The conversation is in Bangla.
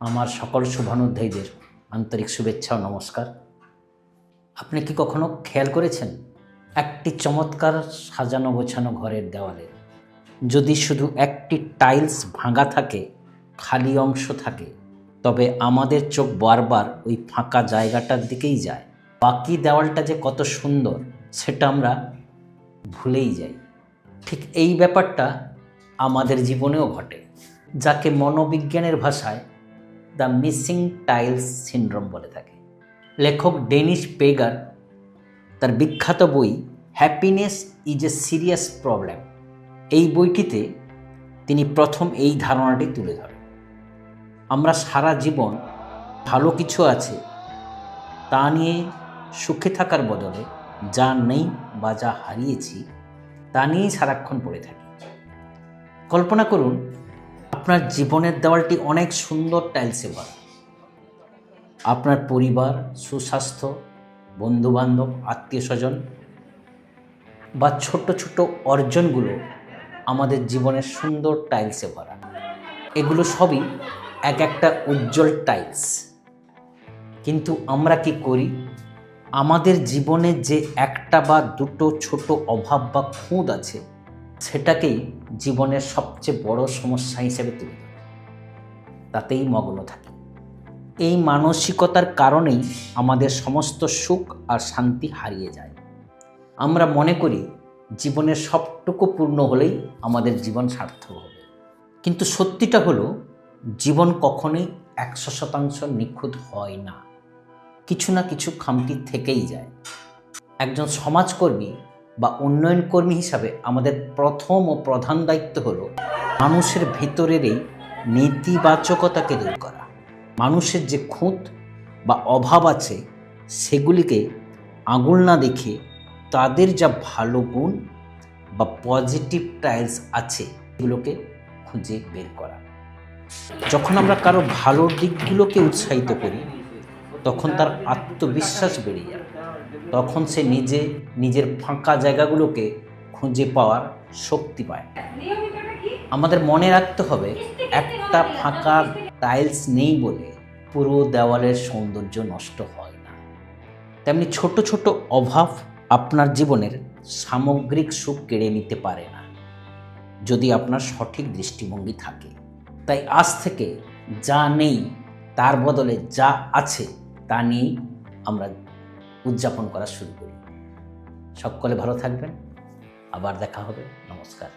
আমার সকল শুভানুধ্যায়ীদের আন্তরিক শুভেচ্ছা ও নমস্কার। আপনি কি কখনো খেয়াল করেছেন একটি চমৎকার সাজানো গোছানো ঘরের দেওয়ালে যদি শুধু একটি টাইলস ভাঙা থাকে, খালি অংশ থাকে, তবে আমাদের চোখ বারবার ওই ফাঁকা জায়গাটার দিকেই যায়। বাকি দেওয়ালটা যে কত সুন্দর সেটা আমরা ভুলেই যাই। ঠিক এই ব্যাপারটা আমাদের জীবনেও ঘটে, যাকে মনোবিজ্ঞানের ভাষায় দ্য মিসিং টাইলস সিনড্রোম বলে থাকে। লেখক ডেনিস পেগার তার বিখ্যাত বই happiness is a serious problem, এই বইটিতে তিনি প্রথম এই ধারণাটি তুলে ধরেন। আমরা সারা জীবন ভালো কিছু আছে তা নিয়ে সুখে থাকার বদলে যা নেই বা যা হারিয়েছি তা নিয়েই সারাক্ষণ পড়ে থাকি। কল্পনা করুন, আপনার জীবনের দেওয়ালটি অনেক সুন্দর টাইলসে ভরা। আপনার পরিবার, সুস্বাস্থ্য, বন্ধুবান্ধব, আত্মীয় স্বজন বা ছোট ছোট অর্জনগুলো আমাদের জীবনের সুন্দর টাইলসে ভরা। এগুলো সবই এক একটা উজ্জ্বল টাইলস। কিন্তু আমরা কি করি? আমাদের জীবনে যে একটা বা দুটো ছোট অভাব বা খুঁত আছে সেটাকেই জীবনের সবচেয়ে বড় সমস্যা হিসেবে তুলে ধরি, তাতেই মগ্ন থাকি। এই মানসিকতার কারণেই আমাদের সমস্ত সুখ আর শান্তি হারিয়ে যায়। আমরা মনে করি জীবনের সবটুকু পূর্ণ হলেই আমাদের জীবন সার্থক হবে। কিন্তু সত্যিটা হলো, জীবন কখনোই 100% নিখুঁত হয় না। কিছু না কিছু খামতি থেকেই যায়। একজন সমাজকর্মী বা উন্নয়ন কর্মী হিসাবে আমাদের প্রথম ও প্রধান দায়িত্ব হলো মানুষের ভেতরের এই নেতিবাচকতাকে দূর করা। মানুষের যে খুঁত বা অভাব আছে সেগুলিকে আঙুল না দেখে তাদের যা ভালো গুণ বা পজিটিভ টাইলস আছে সেগুলোকে খুঁজে বের করা। যখন আমরা কারো ভালো দিকগুলোকে উৎসাহিত করি তখন তার আত্মবিশ্বাস বেড়ে যায়। তখন সে নিজের ফাঁকা জায়গাগুলোকে খুঁজে পাওয়ার শক্তি পায়। আমাদের মনে রাখতে হবে, একটা ফাঁকা টাইলস নেই বলে পুরো দেওয়ালের সৌন্দর্য নষ্ট হয় না। তেমনি ছোট ছোট অভাব আপনার জীবনের সামগ্রিক সুখ কেড়ে নিতে পারে না, যদি আপনার সঠিক দৃষ্টিভঙ্গি থাকে। তাই আজ থেকে যা নেই তার বদলে যা আছে তা নিয়েই আমরা উদযাপন করা শুরু করি। সকলে ভালো থাকবেন। আবার দেখা হবে। নমস্কার।